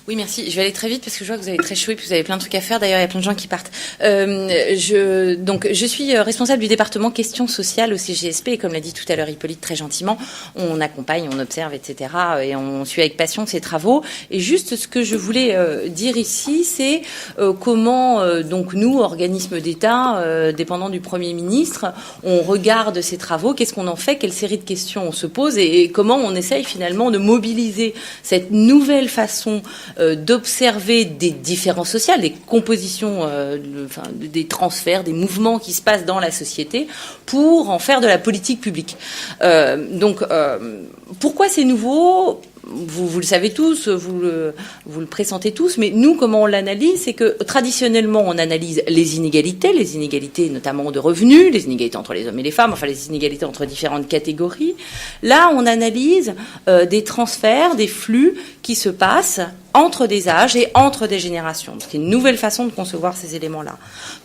Oui, merci. Je vais aller très vite parce que je vois que vous avez très chaud et puis vous avez plein de trucs à faire. D'ailleurs, il y a plein de gens qui partent. Donc, je suis responsable du département questions sociales au CGSP et comme l'a dit tout à l'heure Hippolyte très gentiment, on accompagne, on observe, etc. et on suit avec passion ces travaux. Et juste ce que je voulais dire ici, c'est comment donc nous, organismes d'État dépendants du Premier ministre, on regarde ces travaux, qu'est-ce qu'on en fait, quelle série de questions on se pose et comment on essaye finalement de mobiliser cette nouvelle façon d'observer des différences sociales, des compositions, des transferts, des mouvements qui se passent dans la société pour en faire de la politique publique. Pourquoi c'est nouveau ? Vous le savez tous, vous le pressentez tous, mais nous, comment on l'analyse, c'est que traditionnellement, on analyse les inégalités notamment de revenus, les inégalités entre les hommes et les femmes, enfin les inégalités entre différentes catégories. Là, on analyse des transferts, des flux qui se passent entre des âges et entre des générations. C'est une nouvelle façon de concevoir ces éléments-là.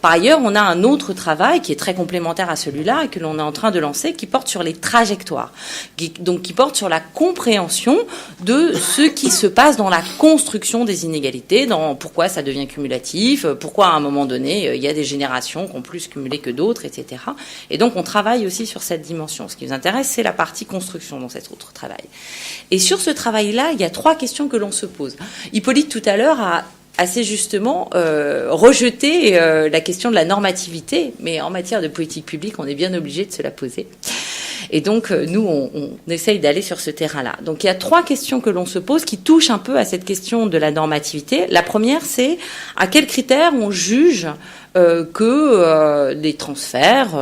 Par ailleurs, on a un autre travail qui est très complémentaire à celui-là et que l'on est en train de lancer, qui porte sur les trajectoires, qui porte sur la compréhension de ce qui se passe dans la construction des inégalités, dans pourquoi ça devient cumulatif, pourquoi à un moment donné, il y a des générations qui ont plus cumulé que d'autres, etc. Et donc, on travaille aussi sur cette dimension. Ce qui nous intéresse, c'est la partie construction dans cet autre travail. Et sur ce travail-là, il y a 3 questions que l'on se pose. Hippolyte, tout à l'heure, a assez justement rejeté la question de la normativité, mais en matière de politique publique, on est bien obligé de se la poser. Et donc, nous, on essaye d'aller sur ce terrain-là. Donc, il y a 3 questions que l'on se pose qui touchent un peu à cette question de la normativité. La première, c'est à quels critères on juge que des transferts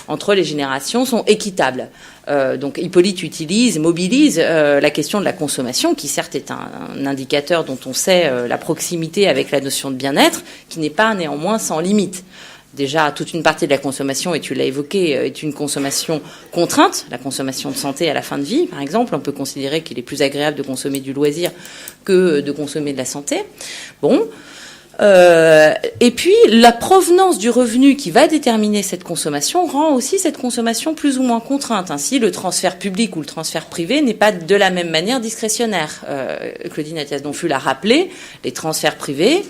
entre les générations sont équitables. Donc Hippolyte mobilise la question de la consommation, qui certes est un indicateur dont on sait la proximité avec la notion de bien-être, qui n'est pas néanmoins sans limite. Déjà, toute une partie de la consommation, et tu l'as évoqué, est une consommation contrainte, la consommation de santé à la fin de vie, par exemple. On peut considérer qu'il est plus agréable de consommer du loisir que de consommer de la santé. Bon. Et puis, la provenance du revenu qui va déterminer cette consommation rend aussi cette consommation plus ou moins contrainte. Ainsi, le transfert public ou le transfert privé n'est pas de la même manière discrétionnaire. Claudine Athias-Donfus l'a rappelé, les transferts privés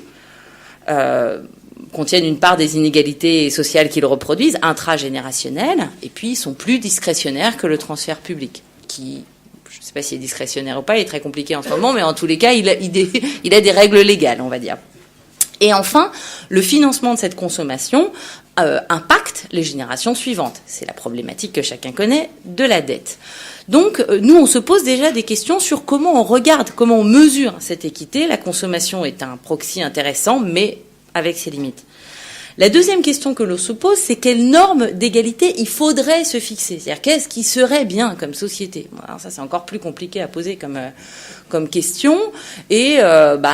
contiennent une part des inégalités sociales qu'ils reproduisent, intragénérationnelles, et puis ils sont plus discrétionnaires que le transfert public, qui, je ne sais pas s'il est discrétionnaire ou pas, il est très compliqué en ce moment, mais en tous les cas, il a des règles légales, on va dire. Et enfin, le financement de cette consommation impacte les générations suivantes. C'est la problématique que chacun connaît de la dette. Donc, nous, on se pose déjà des questions sur comment on regarde, comment on mesure cette équité. La consommation est un proxy intéressant, mais avec ses limites. La deuxième question que l'on se pose, c'est quelles normes d'égalité il faudrait se fixer. C'est-à-dire, qu'est-ce qui serait bien comme société ? Alors ça, c'est encore plus compliqué à poser comme question. Et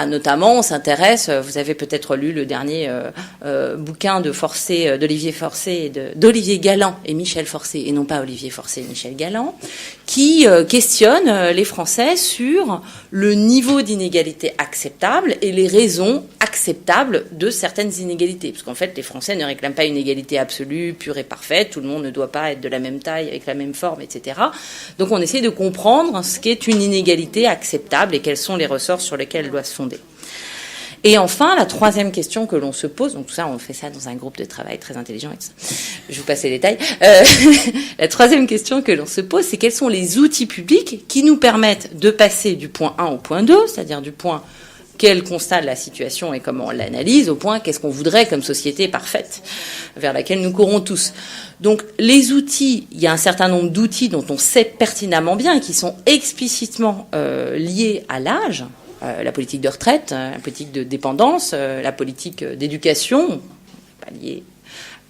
notamment, on s'intéresse, vous avez peut-être lu le dernier bouquin d'Olivier Forcé, d'Olivier Galland et Michel Forcé, et non pas Olivier Forcé et Michel Galland, qui questionne les Français sur le niveau d'inégalité acceptable et les raisons acceptables de certaines inégalités. Parce qu'en fait, les Français ne réclament pas une égalité absolue, pure et parfaite. Tout le monde ne doit pas être de la même taille, avec la même forme, etc. Donc on essaie de comprendre ce qu'est une inégalité acceptable et quels sont les ressorts sur lesquels elle doit se fonder. Et enfin, la troisième question que l'on se pose, donc tout ça, on fait ça dans un groupe de travail très intelligent, je vous passe les détails. La troisième question que l'on se pose, c'est quels sont les outils publics qui nous permettent de passer du point 1 au point 2, c'est-à-dire du point quel constat de la situation et comment on l'analyse, au point qu'est-ce qu'on voudrait comme société parfaite, vers laquelle nous courons tous. Donc les outils, il y a un certain nombre d'outils dont on sait pertinemment bien et qui sont explicitement liés à l'âge, la politique de retraite, la politique de dépendance, la politique d'éducation, pas liée,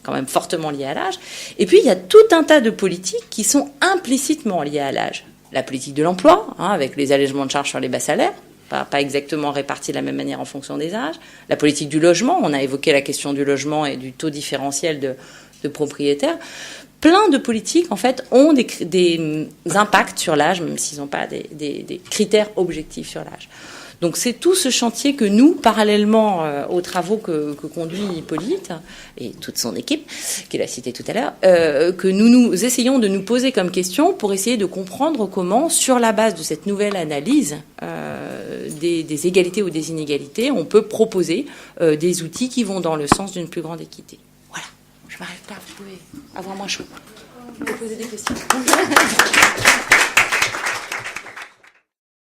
quand même fortement liée à l'âge. Et puis il y a tout un tas de politiques qui sont implicitement liées à l'âge. La politique de l'emploi, avec les allègements de charges sur les bas salaires, pas exactement répartis de la même manière en fonction des âges. La politique du logement, on a évoqué la question du logement et du taux différentiel de propriétaires. Plein de politiques, en fait, ont des impacts sur l'âge, même s'ils n'ont pas des critères objectifs sur l'âge. Donc c'est tout ce chantier que nous, parallèlement aux travaux que conduit Hippolyte et toute son équipe, qu'il a cité tout à l'heure, que nous essayons de nous poser comme question pour essayer de comprendre comment, sur la base de cette nouvelle analyse des égalités ou des inégalités, on peut proposer des outils qui vont dans le sens d'une plus grande équité. Voilà, je m'arrête là, vous pouvez avoir moins chaud. Vous pouvez poser des questions.